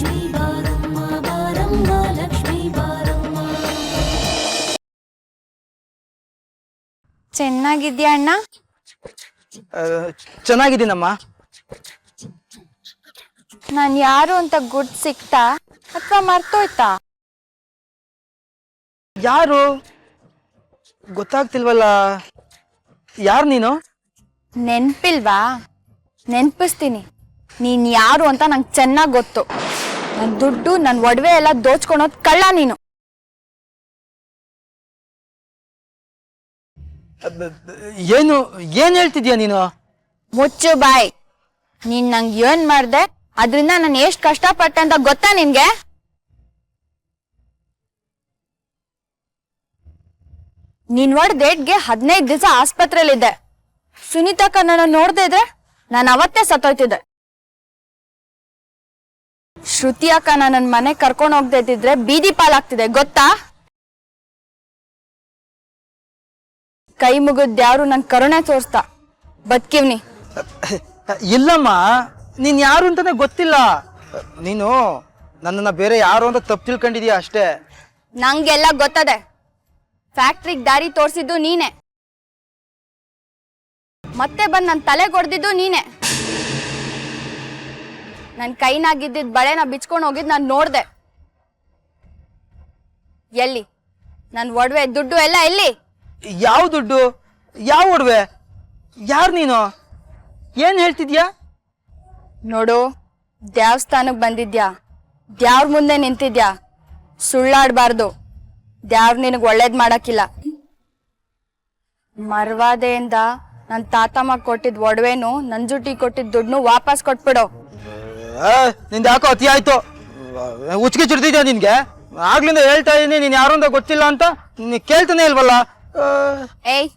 ಲಕ್ಷ್ಮೀ ಬಾರಮ್ಮ ಬಾರಮ್ಮ ಲಕ್ಷ್ಮೀ ಬಾರಮ್ಮ. ಚೆನ್ನಾಗಿದ್ಯಾ ಅಣ್ಣ? ಚೆನ್ನಾಗಿದ್ದೀನಮ್ಮ. ನಾನ್ ಯಾರು ಅಂತ ಗುಡ್ ಸಿಕ್ತಾ ಅಥವಾ ಮರ್ತೋಯ್ತಾ? ಯಾರು ಗೊತ್ತಾಗ್ತಿಲ್ವಲ್ಲ, ಯಾರು ನೀನು? ನೆನ್ಪಿಲ್ವಾ? ನೆನ್ಪಿಸ್ತೀನಿ. ನೀನ್ ಯಾರು ಅಂತ ನಂಗೆ ಚೆನ್ನಾಗ್ ಗೊತ್ತು. ನನ್ ದುಡ್ಡು ನನ್ ಒಡವೆ ಎಲ್ಲ ದೋಚ್ಕೊಳೋದ್ ಕಳ್ಳ ನೀನು. ಏನ್ ಹೇಳ್ತಿದ್ಯಾ ನೀನು? ಮುಚ್ಚು ಬಾಯ್. ನೀನ್ ನಂಗೆ ಏನ್ ಮಾಡ್ದೆ, ಅದ್ರಿಂದ ನಾನು ಎಷ್ಟ್ ಕಷ್ಟಪಟ್ಟೆ ಅಂತ ಗೊತ್ತಾ ನಿನ್ಗೆ? ನೀನ್ ಒಡ್ ಡೇಟ್ಗೆ 15 ದಿವಸ ಆಸ್ಪತ್ರೆಯಲ್ಲಿದ್ದೆ. ಸುನೀತಕ್ಕ ನನ್ನ ನೋಡ್ದೆ ಇದ್ರೆ ನಾನು ಅವತ್ತೇ ಸತ್ತೋಯ್ತಿದ್ದೆ. ಶ್ರುತಿ ಅಕ್ಕ ನನ್ನ ಮನೆ ಕರ್ಕೊಂಡು ಹೋಗ್ದೇ ಇದ್ದಿದ್ರೆ ಬೀದಿ ಪಾಲಾಗ್ತಿದೆ ಗೊತ್ತಾ? ಕೈ ಮುಗಿದ್ ಯಾರು ನಂಗೆ ಕರುಣೆ ತೋರಿಸ್ತಾ ಬದುಕಿವ್ನಿ. ಇಲ್ಲಮ್ಮ, ನೀನ್ ಯಾರು ಅಂತಾನೆ ಗೊತ್ತಿಲ್ಲ. ನೀನು ನನ್ನನ್ನ ಬೇರೆ ಯಾರು ಅಂತ ತಪ್ಪು ತಿಳ್ಕೊಂಡಿದೀಯ ಅಷ್ಟೇ. ನಂಗೆಲ್ಲ ಗೊತ್ತದೆ. ಫ್ಯಾಕ್ಟ್ರಿಗೆ ದಾರಿ ತೋರಿಸಿದ್ದು ನೀನೆ, ಮತ್ತೆ ಬಂದು ನನ್ನ ತಲೆಗೆ ಹೊಡೆದಿದ್ದು ನೀನೆ. ನನ್ನ ಕೈನಾಗಿದ್ದಿದ್ ಬಳೆನ ಬಿಚ್ಕೊಂಡು ಹೋಗಿದ್ ನಾನು ನೋಡ್ದೆ. ಎಲ್ಲಿ ನನ್ನ ಒಡವೆ ದುಡ್ಡು ಎಲ್ಲ ಎಲ್ಲಿ? ಯಾವ ದುಡ್ಡು, ಯಾವ ಒಡವೆ, ಯಾರು ನೀನು? ಏನ್ ಹೇಳ್ತಿದ್ಯಾ? ನೋಡು, ದೇವಸ್ಥಾನಕ್ಕೆ ಬಂದಿದ್ಯಾ, ದ್ಯಾವ್ರ ಮುಂದೆ ನಿಂತಿದ್ಯಾ, ಸುಳ್ಳಾಡ್ಬಾರ್ದು. ದ್ಯಾವ್ರ ನಿನಗೆ ಒಳ್ಳೇದ್ ಮಾಡಕ್ಕಿಲ್ಲ. ಮರ್ವಾದೆಯಿಂದ ನನ್ನ ತಾತಮ್ಮ ಕೊಟ್ಟಿದ್ ಒಡವೆನು ನಂಜುಟಿ ಕೊಟ್ಟಿದ್ ದುಡ್ಡು ವಾಪಸ್ ಕೊಟ್ಬಿಡು. ನಿಂದ ಯಾಕೋ ಅತಿ ಆಯ್ತು. ಉಚ್ಕಿ ಚಿಡ್ತಿದ್ಯಾ ನಿನ್ಗೆ? ಆಗ್ಲಿಂದ ಹೇಳ್ತಾ ಇದೀನಿ ನೀನ್ ಯಾರು ಅಂತ ಗೊತ್ತಿಲ್ಲ ಅಂತ. ಕೇಳ್ತಾನೆ ಇಲ್ವಲ್ಲ. ಏಯ್,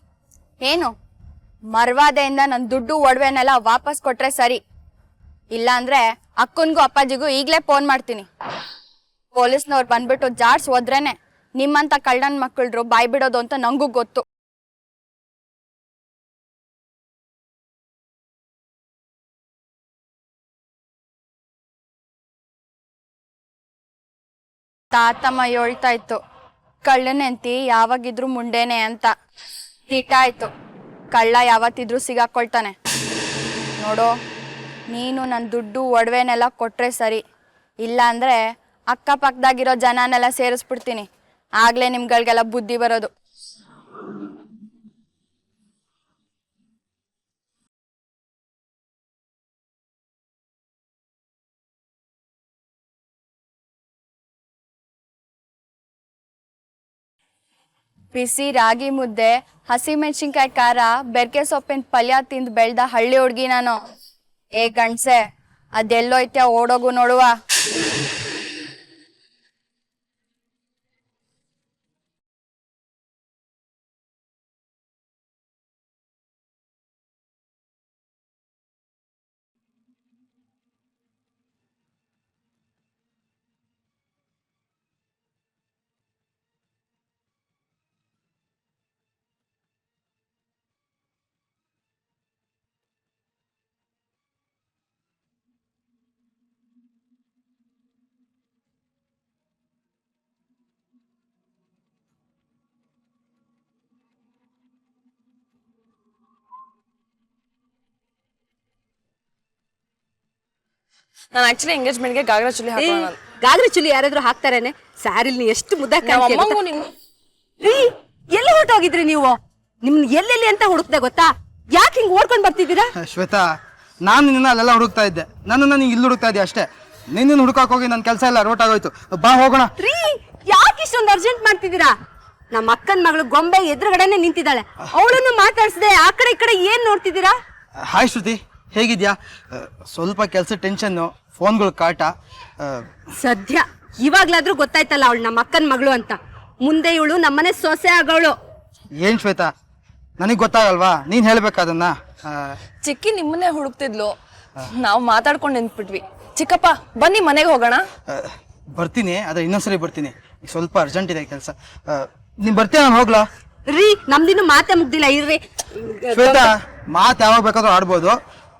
ಏನು ಮರ್ವಾದೆಯಿಂದ ನನ್ನ ದುಡ್ಡು ಒಡವೆನೆಲ್ಲ ವಾಪಸ್ ಕೊಟ್ರೆ ಸರಿ. ಇಲ್ಲ ಅಂದ್ರೆ ಅಕ್ಕನ್ಗೂ ಅಪ್ಪಾಜಿಗೂ ಈಗ್ಲೇ ಫೋನ್ ಮಾಡ್ತೀನಿ. ಪೊಲೀಸ್ನವ್ರು ಬಂದ್ಬಿಟ್ಟು ಜಾಡ್ಸ್ ಹೋದ್ರೇನೆ ನಿಮ್ಮಂತ ಕಳ್ಳನ್ ಮಕ್ಕಳ್ರು ಬಾಯ್ ಬಿಡೋದು ಅಂತ ನಂಗೂ ಗೊತ್ತು. ತಾತಮ್ಮ ಹೇಳ್ತಾ ಇತ್ತು, ಕಳ್ಳನೆಂತಿ ಯಾವಾಗಿದ್ರು ಮುಂಡೇನೆ ಅಂತ. ಹಿಟ ಆಯ್ತು, ಕಳ್ಳ ಯಾವತ್ತಿದ್ರು ಸಿಗಾಕೊಳ್ತಾನೆ. ನೋಡೋ, ನೀನು ನನ್ನ ದುಡ್ಡು ಒಡವೆನೆಲ್ಲ ಕೊಟ್ರೆ ಸರಿ. ಇಲ್ಲ ಅಂದ್ರೆ ಅಕ್ಕಪಕ್ಕದಾಗಿರೋ ಜನನೆಲ್ಲ ಸೇರಿಸ್ಬಿಡ್ತೀನಿ. ಆಗ್ಲೇ ನಿಮ್ಗಳಿಗೆಲ್ಲ ಬುದ್ಧಿ ಬರೋದು. ಬಿಸಿ ರಾಗಿ ಮುದ್ದೆ, ಹಸಿಮೆಣಸಿನ್ಕಾಯಿ ಖಾರ, ಬೆರ್ಕೆ ಸೊಪ್ಪಿನ ಪಲ್ಯ ತಿಂದು ಬೆಳ್ದ ಹಳ್ಳಿ ಹುಡ್ಗಿ ನಾನು. ಏ ಗಂಡ್ಸೆ, ಅದೆಲ್ಲೋಯ್ತ್ಯಾ ಓಡೋಗು ನೋಡುವ. ನಾನು ಆಕ್ಚುಲಿ ಎಂಗೇಜ್ಮೆಂಟ್ಗೆ ಗಾಗ್ರಾ ಚುಲಿ ಹಾಕೋಣ. ಗಾಗ್ರಾ ಚುಲಿ ಯಾರಾದ್ರೂ ಹಾಕ್ತಾರೇನೆ? ಸ್ಯಾರಿಲ್ ಎಷ್ಟು ಮುದ್ದಾಗಿ ಎಲ್ಲಿ ಹೊರಟೋಗಿದ್ರಿ ನೀವು? ನಿಮ್ನ ಎಲ್ಲೆಲ್ಲಿ ಅಂತ ಹುಡುಕ್ದೆ ಗೊತ್ತಾ? ಯಾಕೆ ಹಿಂಗ್ ಓಡ್ಕೊಂಡ್ ಬರ್ತಿದ್ದೀರಾ? ಶ್ವೇತಾ, ನಾನು ನಿನ್ನ ಅಲ್ಲೆಲ್ಲ ಹುಡುಕ್ತಾ ಇದ್ದೆ. ನನ್ನನ್ನ ನೀ ಇಲ್ಲಿ ಹುಡುಕ್ತಾ ಇದೆಯಾ ಅಷ್ಟೇ. ನಿನ್ನ ಹುಡುಕಾಕ್ ಹೋಗಿ ನನ್ನ ಕೆಲಸ ಎಲ್ಲ ರೋಟ್ ಆಗೋಯ್ತು. ಬಾ ಹೋಗೋಣ. ಯಾಕೆ ಇಷ್ಟೊಂದು ಅರ್ಜೆಂಟ್ ಮಾಡ್ತಿದ್ದೀರಾ? ನಮ್ಮ ಅಕ್ಕನ ಮಗಳು ಗೊಂಬೆ ಎದುರುಗಡೆನೆ ನಿಂತಿದ್ದಾಳೆ. ಅವಳನ್ನು ಮಾತಾಡ್ಸದೆ ಆ ಕಡೆ ಈ ಕಡೆ ಏನ್ ನೋಡ್ತಿದ್ದೀರಾ? ಹಾಯ್ ಶ್ರುತಿ, ಹೇಗಿದ್ಯಾ? ಸ್ವಲ್ಪ ಕೆಲಸ ಟೆನ್ಷನ್ನು, ಫೋನ್ಗಳು ಕಾಟ. ಸದ್ಯ ಇವಾಗ್ಲಾದ್ರೂ ಗೊತ್ತಾಯ್ತಲ್ಲ ಅವಳು ನಮ್ಮ ಅಕ್ಕನ ಮಗಳು ಅಂತ. ಮುಂದೆ ಇವಳು ನಮ್ಮನೆ ಸೊಸೆ ಆಗೋಳು. ಏನ್ ಶ್ವೇತಾ, ನನಗ್ ಗೊತ್ತಾಗಲ್ವಾ? ನೀನ್ ಹೇಳ್ಬೇಕಾದನ್ನ. ಚಿಕ್ಕಿ ನಿಮ್ಮನ್ನೇ ಹುಡುಕ್ತಿದ್ಲು, ನಾವು ಮಾತಾಡ್ಕೊಂಡು ನಿಂತ್ಬಿಟ್ವಿ. ಚಿಕ್ಕಪ್ಪ ಬನ್ನಿ ಮನೆಗೆ ಹೋಗೋಣ. ಬರ್ತೀನಿ, ಆದ್ರೆ ಇನ್ನೊಂದ್ಸರಿ ಬರ್ತೀನಿ. ಸ್ವಲ್ಪ ಅರ್ಜೆಂಟ್ ಇದೆ ಕೆಲಸ. ನೀನ್ ಬರ್ತೀಯ? ನಾನು ಹೋಗ್ಲಾ? ನಮ್ದಿನ್ನು ಮಾತೆ ಮುಗ್ದಿಲ್ಲ ಇರ್ರಿ. ಶ್ವೇತಾ, ಮಾತು ಯಾವಾಗ ಬೇಕಾದ್ರೂ ಆಡ್ಬೋದು.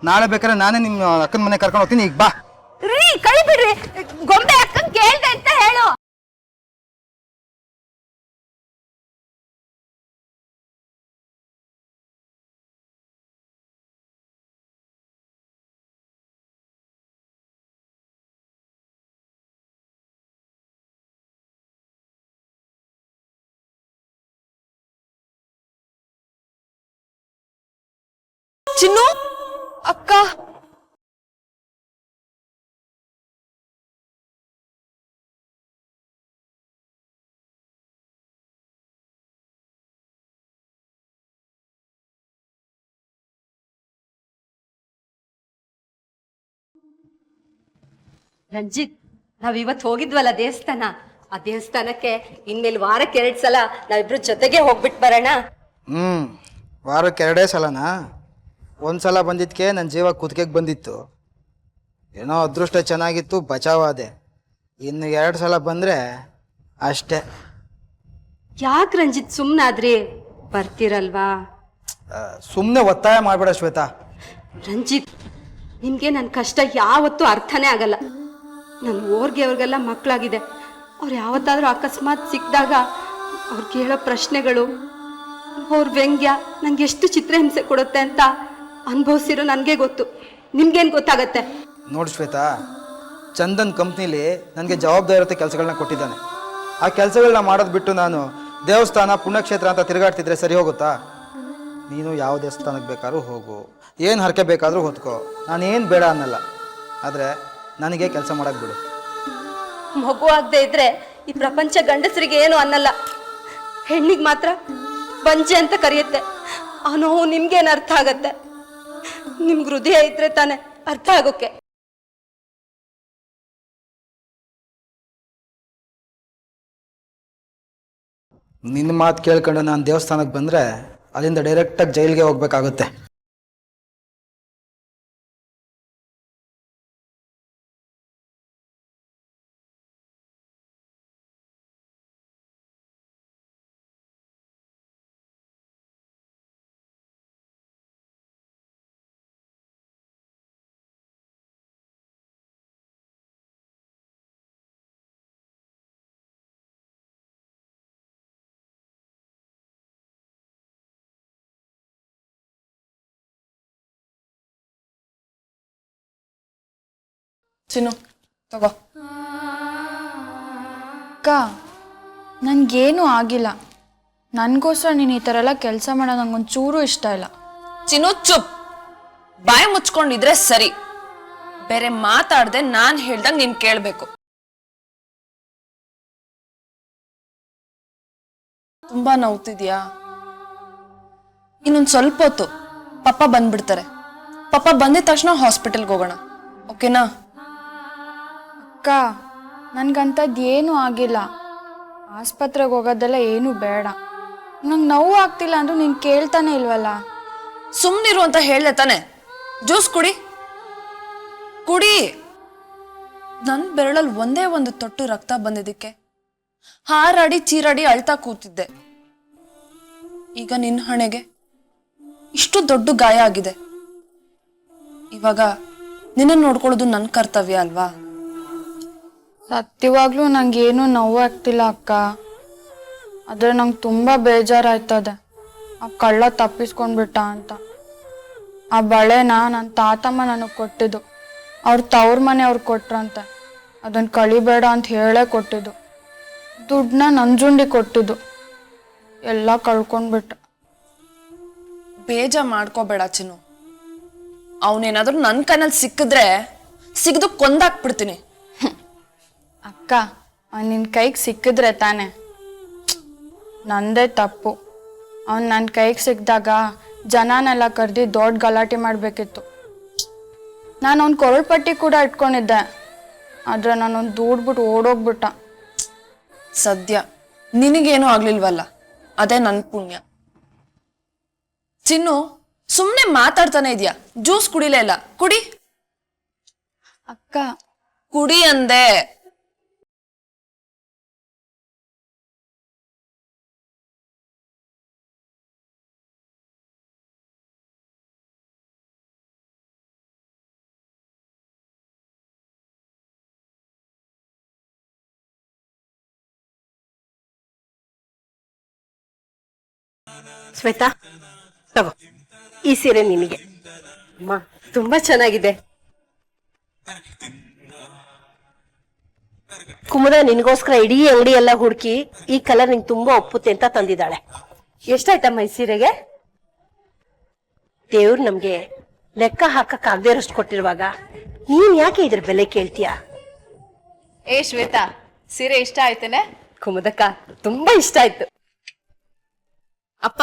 ನಾಳೆ ಬೇಕಾದ್ರೆ ನಾನೇ ನಿಮ್ ಅಕ್ಕನ ಮನೆ ಕರ್ಕೊಂಡು ಹೋಗ್ತೀನಿ. ಈಗ ಬಾ. ಕೈ ಬಿಡ್ರಿ. ಚಿನ್ನು ಅಕ್ಕ ರಂಜಿತ್, ನಾವಿವತ್ತು ಹೋಗಿದ್ವಲ್ಲ ದೇವಸ್ಥಾನ, ಆ ದೇವಸ್ಥಾನಕ್ಕೆ ಇನ್ಮೇಲೆ ವಾರಕ್ಕೆ 2 ಸಲ ನಾವಿಬ್ರು ಜೊತೆಗೆ ಹೋಗ್ಬಿಟ್ಟು ಬರೋಣ. ವಾರಕ್ಕೆ 2 ಸಲನಾ? ಒಂದ್ಸಲ ಬಂದಿದ್ದಕ್ಕೆ ನನ್ನ ಜೀವ ಕುತ್ತಿಗೆಗೆ ಬಂದಿತ್ತು. ಏನೋ ಅದೃಷ್ಟ ಚೆನ್ನಾಗಿತ್ತು, ಬಚಾವಾದೆ. ಇನ್ನು 2 ಸಲ ಬಂದರೆ ಅಷ್ಟೇ. ಯಾಕೆ ರಂಜಿತ್ ಸುಮ್ಮನಾದ್ರಿ? ಬರ್ತೀರಲ್ವಾ? ಸುಮ್ಮನೆ ಒತ್ತಾಯ ಮಾಡಬೇಡ ಶ್ವೇತಾ. ರಂಜಿತ್, ನಿನ್ಗೆ ನನ್ನ ಕಷ್ಟ ಯಾವತ್ತೂ ಅರ್ಥನೇ ಆಗಲ್ಲ. ನನ್ನ ಅವ್ರಿಗೆಲ್ಲ ಮಕ್ಕಳಾಗಿದೆ. ಅವ್ರು ಯಾವತ್ತಾದ್ರೂ ಅಕಸ್ಮಾತ್ ಸಿಕ್ಕಿದಾಗ ಅವ್ರು ಕೇಳೋ ಪ್ರಶ್ನೆಗಳು, ಅವ್ರ ವ್ಯಂಗ್ಯ ನಂಗೆ ಎಷ್ಟು ಚಿತ್ರಹಿಂಸೆ ಕೊಡುತ್ತೆ ಅಂತ ಅನುಭವಿಸಿರೋ ನನಗೆ ಗೊತ್ತು. ನಿಮ್ಗೇನು ಗೊತ್ತಾಗತ್ತೆ? ನೋಡಿ ಶ್ವೇತಾ, ಚಂದನ್ ಕಂಪ್ನಿಲಿ ನನಗೆ ಜವಾಬ್ದಾರಿಯುತ ಕೆಲಸಗಳನ್ನ ಕೊಟ್ಟಿದ್ದಾನೆ. ಆ ಕೆಲಸಗಳನ್ನ ಮಾಡೋದು ಬಿಟ್ಟು ನಾನು ದೇವಸ್ಥಾನ ಪುಣ್ಯಕ್ಷೇತ್ರ ಅಂತ ತಿರುಗಾಡ್ತಿದ್ರೆ ಸರಿ ಹೋಗುತ್ತಾ? ನೀನು ಯಾವ ದೇವಸ್ಥಾನಕ್ಕೆ ಬೇಕಾದ್ರೂ ಹೋಗು, ಏನು ಹರಕೆ ಬೇಕಾದರೂ ಹೊತ್ಕೋ, ನಾನೇನು ಬೇಡ ಅನ್ನಲ್ಲ. ಆದರೆ ನನಗೆ ಕೆಲಸ ಮಾಡೋಕ್ಕೆ ಬಿಡು. ಮಗು ಆಗದೆ ಇದ್ರೆ ಈ ಪ್ರಪಂಚ ಗಂಡಸರಿಗೆ ಏನು ಅನ್ನಲ್ಲ, ಹೆಣ್ಣಿಗೆ ಮಾತ್ರ ಬಂಜೆ ಅಂತ ಕರೆಯುತ್ತೆ. ಆ ನೋವು ನಿಮ್ಗೇನು ಅರ್ಥ ಆಗತ್ತೆ? ನಿಮ್ಗೆ ಹೃದಯ ಇದ್ರೆ ತಾನೆ ಅರ್ಥ ಆಗೋಕೆ. ನಿನ್ನ ಮಾತು ಕೇಳ್ಕೊಂಡು ನಾನು ದೇವಸ್ಥಾನಕ್ಕೆ ಬಂದರೆ ಅಲ್ಲಿಂದ ಡೈರೆಕ್ಟಾಗಿ ಜೈಲಿಗೆ ಹೋಗ್ಬೇಕಾಗುತ್ತೆ. ಚಿನ್ನು ತಗೋ. ಅಕ್ಕ, ನನಗೇನು ಆಗಿಲ್ಲ. ನನಗೋಸ್ಕರ ನೀನು ಈ ಥರ ಎಲ್ಲ ಕೆಲಸ ಮಾಡೋದು ನಂಗೊಂಚೂರು ಇಷ್ಟ ಇಲ್ಲ. ಚಿನ್ನು ಚುಪ್, ಬಾಯಿ ಮುಚ್ಕೊಂಡಿದ್ರೆ ಸರಿ. ಬೇರೆ ಮಾತಾಡ್ದೆ ನಾನ್ ಹೇಳ್ದಂಗ್ ನೀನ್ ಕೇಳ್ಬೇಕು. ತುಂಬಾ ನೋವ್ತಿದ್ಯಾ? ಇನ್ನೊಂದ್ ಸ್ವಲ್ಪ ಹೊತ್ತು ಪಪ್ಪ ಬಂದ್ಬಿಡ್ತಾರೆ. ಪಪ್ಪ ಬಂದಿದ ತಕ್ಷಣ ಹಾಸ್ಪಿಟಲ್ಗೆ ಹೋಗೋಣ, ಓಕೆನಾ? ಅಕ್ಕ, ನನಗಂಥದ್ದು ಏನೂ ಆಗಿಲ್ಲ. ಆಸ್ಪತ್ರೆಗೆ ಹೋಗೋದೆಲ್ಲ ಏನೂ ಬೇಡ. ನಂಗೆ ನೋವು ಆಗ್ತಿಲ್ಲ ಅಂದ್ರೂ ನೀನು ಕೇಳ್ತಾನೆ ಇಲ್ವಲ್ಲ. ಸುಮ್ಮನಿರು ಅಂತ ಹೇಳ್ದೆ ತಾನೆ. ಜ್ಯೂಸ್ ಕುಡಿ ಕುಡಿ. ನನ್ನ ಬೆರಳಲ್ಲಿ ಒಂದೇ ಒಂದು ತೊಟ್ಟು ರಕ್ತ ಬಂದಿದ್ದಕ್ಕೆ ಹಾರಾಡಿ ಚೀರಾಡಿ ಅಳ್ತಾ ಕೂತಿದ್ದೆ. ಈಗ ನಿನ್ನ ಹಣೆಗೆ ಇಷ್ಟು ದೊಡ್ಡ ಗಾಯ ಆಗಿದೆ. ಇವಾಗ ನಿನ್ನ ನೋಡ್ಕೊಳ್ಳೋದು ನನ್ನ ಕರ್ತವ್ಯ ಅಲ್ವಾ? ಸತ್ಯವಾಗ್ಲೂ ನಂಗೇನು ನೋವು ಆಗ್ತಿಲ್ಲ ಅಕ್ಕ. ಆದರೆ ನಂಗೆ ತುಂಬ ಬೇಜಾರಾಯ್ತದೆ. ಆ ಕಳ್ಳ ತಪ್ಪಿಸ್ಕೊಂಡ್ಬಿಟ್ಟ ಅಂತ. ಆ ಬಳೆನ ನನ್ನ ತಾತಮ್ಮ ನನಗೆ ಕೊಟ್ಟಿದ್ದು. ಅವ್ರ ತವ್ರ ಮನೆ ಅವ್ರು ಕೊಟ್ರಂತೆ. ಅದನ್ನು ಕಳಿಬೇಡ ಅಂತ ಹೇಳೇ ಕೊಟ್ಟಿದ್ದು. ದುಡ್ಡನ್ನ ನಂಜುಂಡಿ ಕೊಟ್ಟಿದ್ದು. ಎಲ್ಲ ಕಳ್ಕೊಂಡ್ಬಿಟ್ಟ. ಬೇಜ ಮಾಡ್ಕೋಬೇಡ ಚಿನ್ನು. ಅವನೇನಾದ್ರೂ ನನ್ನ ಕೈನಲ್ಲಿ ಸಿಕ್ಕಿದ್ರೆ ಸಿಗದು ಕೊಂದಾಕ್ಬಿಡ್ತೀನಿ. ಅಕ್ಕ, ನಿನ್ನ ಕೈಗೆ ಸಿಕ್ಕಿದ್ರೆ ತಾನೆ. ನಂದೇ ತಪ್ಪು. ಅವ್ನು ನನ್ನ ಕೈಗೆ ಸಿಕ್ಕಿದಾಗ ಜನನೆಲ್ಲ ಕರೆದು ದೊಡ್ಡ ಗಲಾಟೆ ಮಾಡಬೇಕಿತ್ತು. ನಾನು ಅವ್ನ ಕೊರಳ್ಪಟ್ಟಿ ಕೂಡ ಇಟ್ಕೊಂಡಿದ್ದೆ. ಆದರೆ ನಾನೊಂದು ದೂಡ್ಬಿಟ್ಟು ಓಡೋಗ್ಬಿಟ್ಟ. ಸದ್ಯ ನಿನಗೇನು ಆಗ್ಲಿಲ್ವಲ್ಲ, ಅದೇ ನನ್ನ ಪುಣ್ಯ. ಚಿನ್ನು, ಸುಮ್ಮನೆ ಮಾತಾಡ್ತಾನೆ ಇದೆಯಾ? ಜ್ಯೂಸ್ ಕುಡಿಲೇ ಇಲ್ಲ, ಕುಡಿ. ಅಕ್ಕ, ಕುಡಿ ಅಂದೆ. ಶ್ವೇತಾ, ತಗೋ, ಈ ಸೀರೆ ನಿನಗೆ. ಅಮ್ಮ, ತುಂಬಾ ಚೆನ್ನಾಗಿದೆ. ಕುಮುದ ನಿನಗೋಸ್ಕರ ಇಡೀ ಅಂಗಡಿ ಎಲ್ಲ ಹುಡುಕಿ ಈ ಕಲರ್ ನಿಂಗೆ ತುಂಬಾ ಒಪ್ಪುತ್ತೆ ಅಂತ ತಂದಿದ್ದಾಳೆ. ಎಷ್ಟಾಯ್ತಮ್ಮ ಈ ಸೀರೆಗೆ? ದೇವ್ರು ನಮ್ಗೆ ಲೆಕ್ಕ ಹಾಕಕ್ಕಾಗದೇ ಇರೋಷ್ಟು ಕೊಟ್ಟಿರುವಾಗ ನೀನ್ ಯಾಕೆ ಇದ್ರ ಬೆಲೆ ಕೇಳ್ತೀಯ? ಏ ಶ್ವೇತಾ, ಸೀರೆ ಇಷ್ಟ ಆಯ್ತೇನೆ? ಕುಮುದಕ್ಕ ತುಂಬಾ ಇಷ್ಟ ಆಯ್ತು. ಅಪ್ಪ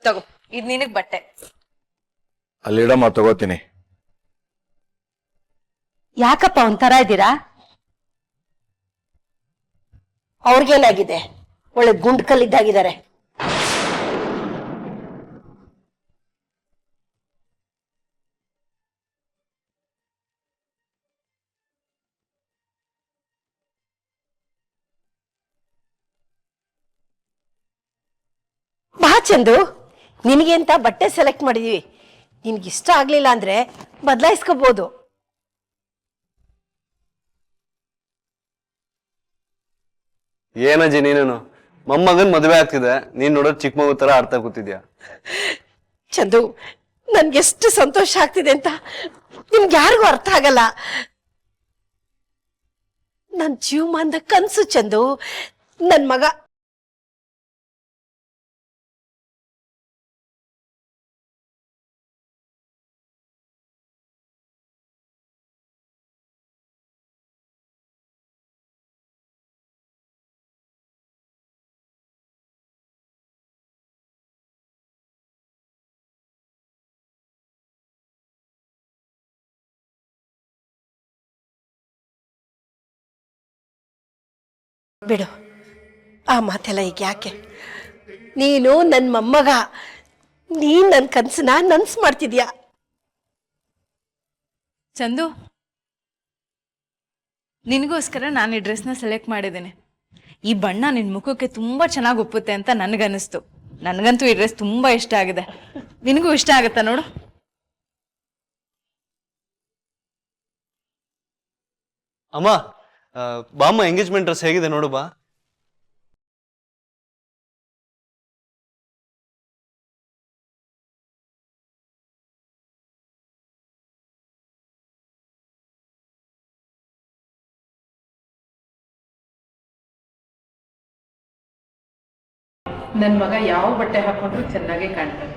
ತಗೋ, ಇದ್ ನಿನಗ್ ಬಟ್ಟೆ. ಅಲ್ಲಿಡಮ್ಮ, ತಗೋತೀನಿ. ಯಾಕಪ್ಪ ಒಂಥರ ಇದ್ದೀರಾ? ಅವ್ರಿಗೇನಾಗಿದೆ? ಒಳ್ಳೆ ಗುಂಡ್ ಕಲ್ಲಿದ್ದಾಗಿದ್ದಾರೆ. ಬಾ ಚಂದು, ನಿನಗೆ ಅಂತ ಬಟ್ಟೆ ಸೆಲೆಕ್ಟ್ ಮಾಡಿದೀವಿ. ನಿನ್ಗಿಷ್ಟ ಆಗ್ಲಿಲ್ಲ ಅಂದ್ರೆ ಬದಲಾಯಿಸ್ಕೋಬಹುದು. ಏನಜ್ಜಿ ನೀನು ಮೊಮ್ಮಗನ್ ಮದುವೆ ಆಗ್ತಿದೆ, ನೀನ್ ನೋಡೋದ್ ಚಿಕ್ಕ ಮಗು ತರ ಆಡ್ತಾ ಕೂತಿದ್ಯಾ. ಚಂದು, ನನ್ಗೆಷ್ಟು ಸಂತೋಷ ಆಗ್ತಿದೆ ಅಂತ ನಿಮ್ಗೆ ಯಾರಿಗೂ ಅರ್ಥ ಆಗಲ್ಲ. ನನ್ ಜೀವಮಾನದ ಕನ್ಸು ಚಂದು, ನನ್ ಮಗ. ಬಿಡು, ಆ ಮಾತೆಲ್ಲ ಈಗ ಯಾಕೆ? ನೀನು ನನ್ನ ಮೊಮ್ಮಗ, ನೀನ್ ನನ್ನ ಕನ್ಸನ್ನ ನನ್ಸ್ ಮಾಡ್ತಿದ್ಯಾ. ಚಂದು, ನಿನಗೋಸ್ಕರ ನಾನು ಈ ಡ್ರೆಸ್ನ ಸೆಲೆಕ್ಟ್ ಮಾಡಿದ್ದೇನೆ. ಈ ಬಣ್ಣ ನಿನ್ನ ಮುಖಕ್ಕೆ ತುಂಬಾ ಚೆನ್ನಾಗಿ ಒಪ್ಪುತ್ತೆ ಅಂತ ನನಗನ್ನಿಸ್ತು. ನನಗಂತೂ ಈ ಡ್ರೆಸ್ ತುಂಬಾ ಇಷ್ಟ ಆಗಿದೆ. ನಿನಗೂ ಇಷ್ಟ ಆಗುತ್ತಾ ನೋಡು? ಅಮ್ಮ, ಬಾಮ್ಮ, ಎಂಗೇಜ್ಮೆಂಟ್ ಡ್ರೆಸ್ ಹೇಗಿದೆ ನೋಡು ಬಾ. ನನ್ನ ಮಗ ಯಾವ ಬಟ್ಟೆ ಹಾಕೊಂಡ್ರು ಚೆನ್ನಾಗೇ ಕಾಣ್ತಾನೆ.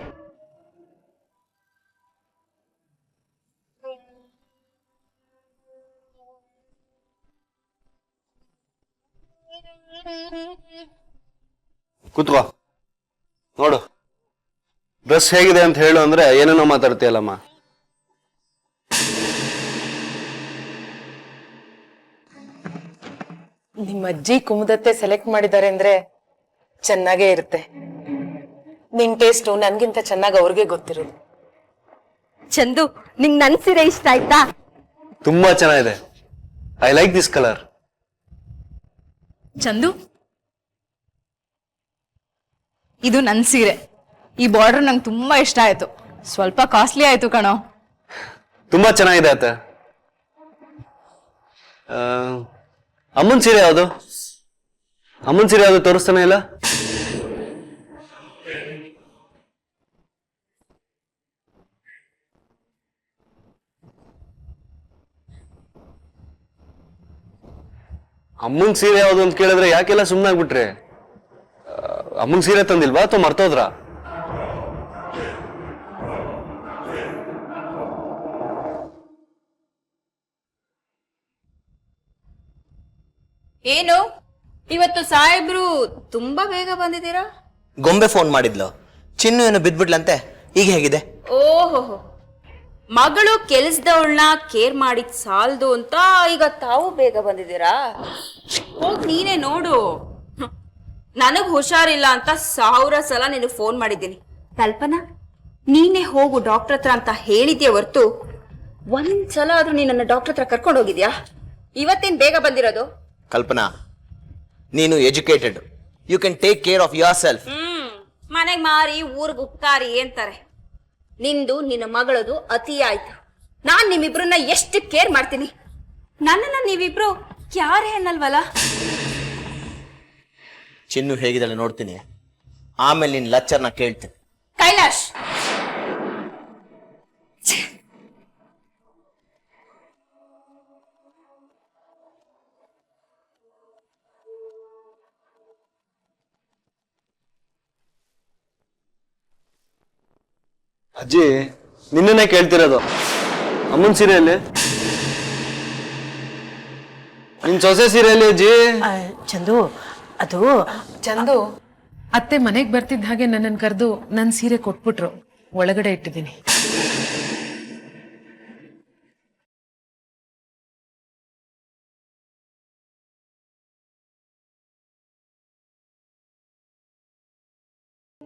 ಕೂತ್ಕೋ, ನೋಡು ಡ್ರೆಸ್ ಹೇಗಿದೆ ಅಂತ ಹೇಳು ಅಂದ್ರೆ ಏನೇನೋ ಮಾತಾಡ್ತೀಯಲ್ಲಮ್ಮ. ನಿಮ್ಮ ಅಜ್ಜಿ ಕುಮುದತ್ತೆ ಸೆಲೆಕ್ಟ್ ಮಾಡಿದ್ದಾರೆ ಅಂದ್ರೆ ಚೆನ್ನಾಗೇ ಇರುತ್ತೆ. ನಿನ್ ಟೇಸ್ಟು ನನ್ಗಿಂತ ಚೆನ್ನಾಗಿ ಅವ್ರಿಗೆ ಗೊತ್ತಿರೋದು. ಚಂದು, ನಿಂಗ್ ನನ್ ಸೀರೆ ಇಷ್ಟ ಆಯ್ತಾ? ತುಂಬಾ ಚೆನ್ನಾಗಿದೆ. I like this colour. Chandu, ಇದು ನನ್ನ ಸೀರೆ. ಈ ಬಾರ್ಡರ್ ನಂಗೆ ತುಂಬಾ ಇಷ್ಟ ಆಯ್ತು. ಸ್ವಲ್ಪ ಕಾಸ್ಟ್ಲಿ ಆಯ್ತು ಕಣೋ. ತುಂಬಾ ಚೆನ್ನಾಗಿದೆ ಆತ. ಅಮ್ಮನ್ ಸೀರೆ ಯಾವುದು? ಅಮ್ಮನ್ ಸೀರೆ ಯಾವುದು ತೋರಿಸ್ತಾನೆ ಇಲ್ಲ? ಅಮ್ಮನ್ ಸೀರೆ ಯಾವುದು ಅಂತ ಕೇಳಿದ್ರೆ ಯಾಕೆಲ್ಲ ಸುಮ್ಮನಾಗ್ಬಿಟ್ರೆ? ಅಮ್ಮನ್ ಸೀರೆ ತಂದಿಲ್ವಾ ಅಥವಾ ಮರ್ತೋದ್ರ? ಏನು ಇವತ್ತು ಸಾಹೇಬ್ರು ತುಂಬಾ ಬೇಗ ಬಂದಿದ್ದೀರಾ? ಗೊಂಬೆ ಫೋನ್ ಮಾಡಿದ್ಲು, ಚಿನ್ನು ಏನು ಬಿದ್ಬಿಡ್ಲಂತೆ. ಈಗ ಹೇಗಿದೆ? ಓಹೋ, ಮಗಳು ಕೆಲ್ಸದವಳನ್ನ ಕೇರ್ ಮಾಡಿದ್ ಸಾಲ್ದು ಅಂತ ಈಗ ತಾವು ಬೇಗ ಬಂದಿದ್ದೀರಾ? ಹೋಗ್ ನೀನೇ ನೋಡು. ನನಗ್ ಹುಷಾರಿಲ್ಲ ಅಂತ 1000 ಸಲ ನೀನು ಫೋನ್ ಮಾಡಿದ್ದೀನಿ. ಕಲ್ಪನಾ, ನೀನೇ ಹೋಗು ಡಾಕ್ಟರ್ ಹತ್ರ ಅಂತ ಹೇಳಿದ್ಯಾ ಹೊರ್ತು ಒಂದ್ಸಲ ಆದ್ರೂ ನೀನನ್ನ ಡಾಕ್ಟರ್ ಹತ್ರ ಕರ್ಕೊಂಡು ಹೋಗಿದ್ಯಾ? ಇವತ್ತೇನ್ ಬೇಗ ಬಂದಿರೋದು? ಕಲ್ಪನಾ, ನೀನು educated, you can take care of yourself. ಮನೆಗ್ ಮಾರಿ ಊರ್ಗ್ ಉಪ್ಕಾರಿ ಅಂತಾರೆ. ನಿಂದು ನಿನ್ನ ಮಗಳದು ಅತಿ ಆಯ್ತು. ನಾನ್ ನಿಮ್ಮಿಬ್ರನ್ನ ಎಷ್ಟು ಕೇರ್ ಮಾಡ್ತೀನಿ. ನನ್ನನ್ನ ನೀವಿಬ್ರು ಯಾರೇ ಅನ್ನಲ್ವಲ್ಲ. ಚಿನ್ನು ಹೇಗಿದ್ದಾಳೆ ನೋಡ್ತೀನಿ, ಆಮೇಲೆ ನಿನ್ ಲೆಕ್ಚರ್ನ ಕೇಳ್ತೀನಿ. ಕೈಲಾಶ್, ಅಜ್ಜಿ ನಿನ್ನೆ ಕೇಳ್ತಿರೋದು ಅಮ್ಮನ್ ಸೀರೆಯಲ್ಲಿ ನಿನ್ ಸೊಸೆ ಸೀರೆಯಲ್ಲಿ ಅಜ್ಜಿ. ಚಂದು ಅದು ಚಂದು ಅತ್ತೆ ಮನೆಗ್ ಬರ್ತಿದ್ದ ಹಾಗೆ ನನ್ನನ್ನು ಕರೆದು ನನ್ನ ಸೀರೆ ಕೊಟ್ಬಿಟ್ರು, ಒಳಗಡೆ ಇಟ್ಟಿದ್ದೀನಿ.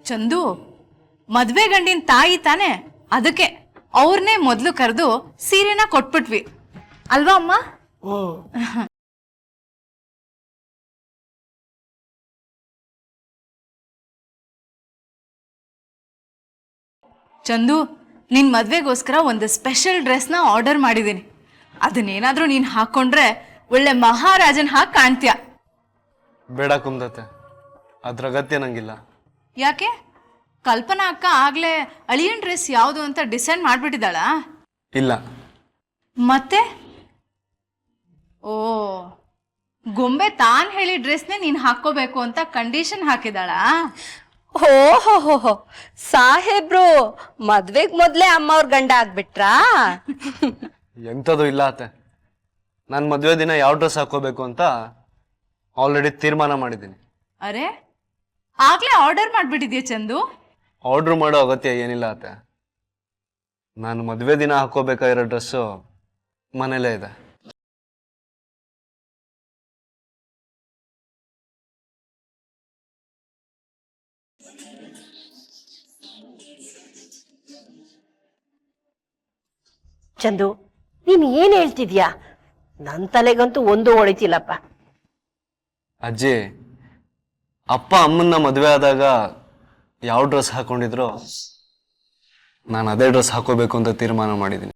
ಚಂದು ಮದ್ವೆ ಗಂಡಿನ ತಾಯಿ ತಾನೆ, ಅದಕ್ಕೆ ಅವ್ರನ್ನೇ ಮೊದ್ಲು ಕರೆದು ಸೀರೆನ ಕೊಟ್ಬಿಟ್ವಿ ಅಲ್ವಾ ಅಮ್ಮ? ಚಂದು ನಿನ್ ಮದ್ವೆಗೋಸ್ಕರ ಒಂದು ಸ್ಪೆಷಲ್ ಡ್ರೆಸ್ನ ಆರ್ಡರ್ ಮಾಡಿದ್ದೀನಿ. ಅದನ್ನೇನಾದ್ರೂ ನೀನ್ ಹಾಕೊಂಡ್ರೆ ಒಳ್ಳೆ ಮಹಾರಾಜನ್ ಹಾಕಿ ಕಾಣ್ತೀಯ. ಬೇಡ ಕುಮ್ದತ್ತೆ, ಅದ್ರ ಅಗತ್ಯ ನಂಗಿಲ್ಲ. ಯಾಕೆ? ಕಲ್ಪನಾ ಅಕ್ಕ ಆಗ್ಲೇ ಅಳಿಯನ್ ಡ್ರೆಸ್ ಯಾವುದು ಅಂತ ಡಿಸೈಡ್ ಮಾಡ್ಬಿಟ್ಟಿದ್ದಾಳ? ಇಲ್ಲ. ಮತ್ತೆ? ಓ, ಗೊಂಬೆ ತಾನ್ ಹೇಳಿ ಡ್ರೆಸ್ನೇ ನೀನ್ ಹಾಕೋಬೇಕು ಅಂತ ಕಂಡೀಷನ್ ಹಾಕಿದಾಳ? ಓಹೋ, ಸಾಹೇಬ್ರು ಮದ್ವೆಗ್ ಮೊದ್ಲೇ ಅಮ್ಮ ಅವ್ರ ಗಂಡ ಆಗ್ಬಿಟ್ರಾ? ಎಂಥದ್ದು ಇಲ್ಲ ಅತ್ತೆ, ನಾನು ಮದುವೆ ದಿನ ಯಾವ ಡ್ರೆಸ್ ಹಾಕೋಬೇಕು ಅಂತ ಆಲ್ರೆಡಿ ತೀರ್ಮಾನ ಮಾಡಿದ್ದೀನಿ. ಅರೆ, ಆಗ್ಲೇ ಆರ್ಡರ್ ಮಾಡ್ಬಿಟ್ಟಿದ್ಯಾ ಚಂದು? ಆರ್ಡ್ರ್ ಮಾಡೋ ಅಗತ್ಯ ಏನಿಲ್ಲ ಅತ್ತೆ. ನಾನು ಮದುವೆ ದಿನ ಹಾಕೋಬೇಕಾಗಿರೋ ಡ್ರೆಸ್ಸು ಮನೇಲೇ ಇದೆ. ಚಂದು ನೀನ್ ಏನ್ ಹೇಳ್ತಿದ್ಯಾ? ನನ್ ತಲೆಗಂತೂ ಒಂದು ಹೊಳಿತಿಲ್ಲಪ್ಪ. ಅಜ್ಜಿ, ಅಪ್ಪ ಅಮ್ಮನ್ನ ಮದುವೆ ಆದಾಗ ಯಾವ ಡ್ರೆಸ್ ಹಾಕೊಂಡಿದ್ರು ನಾನು ಅದೇ ಡ್ರೆಸ್ ಹಾಕೋಬೇಕು ಅಂತ ತೀರ್ಮಾನ ಮಾಡಿದ್ದೀನಿ.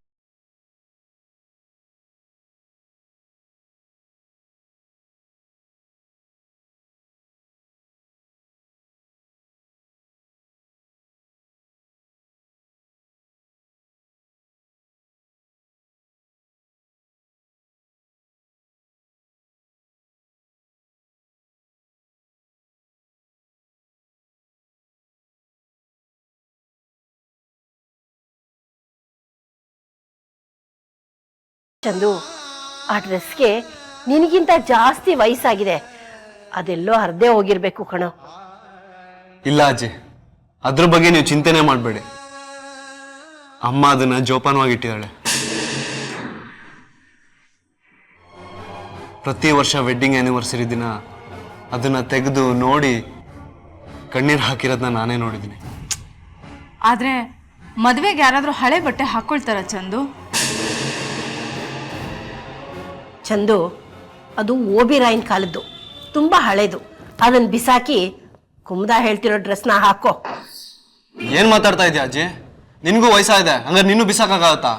ಚಂದು, ಆ ಡ್ರೆಸ್ಗೆ ನಿನಗಿಂತ ಜಾಸ್ತಿ ವಯಸ್ಸಾಗಿದೆ, ಅದೆಲ್ಲೋ ಅರ್ಧೇ ಹೋಗಿರ್ಬೇಕು ಕಣೋ. ಇಲ್ಲ ಅಜ್ಜಿ, ಅದ್ರ ಬಗ್ಗೆ ನೀವು ಚಿಂತೆನೆ ಮಾಡಬೇಡಿ. ಅಮ್ಮ ಅದನ್ನ ಜೋಪಾನವಾಗಿಟ್ಟಿದ್ದಾಳೆ. ಪ್ರತಿ ವರ್ಷ ವೆಡ್ಡಿಂಗ್ ಆ್ಯನಿವರ್ಸರಿ ದಿನ ಅದನ್ನ ತೆಗೆದು ನೋಡಿ ಕಣ್ಣೀರು ಹಾಕಿರೋದನ್ನ ನಾನೇ ನೋಡಿದ್ದೀನಿ. ಆದ್ರೆ ಮದ್ವೆಗೆ ಯಾರಾದ್ರೂ ಹಳೆ ಬಟ್ಟೆ ಹಾಕೊಳ್ತಾರ ಚಂದು? ಚಂದು, ಅದು ಓಬಿರಾಯನ್ ಕಾಲದ್ದು, ತುಂಬಾ ಹಳೇದು. ಅದನ್ನ ಬಿಸಾಕಿ ಕುಮ್ದಾ ಹೇಳ್ತಿರೋ ಡ್ರೆಸ್ನ ಹಾಕೋ. ಏನ್ ಮಾತಾಡ್ತಾ ಇದ್ಯಾ ಅಜ್ಜಿ? ನಿನ್ಗೂ ವಯಸ್ಸಾಗಿದೆ, ಹಂಗಾರೆ ನೀನು ಬಿಸಾಕಾಗತ್ತಾ?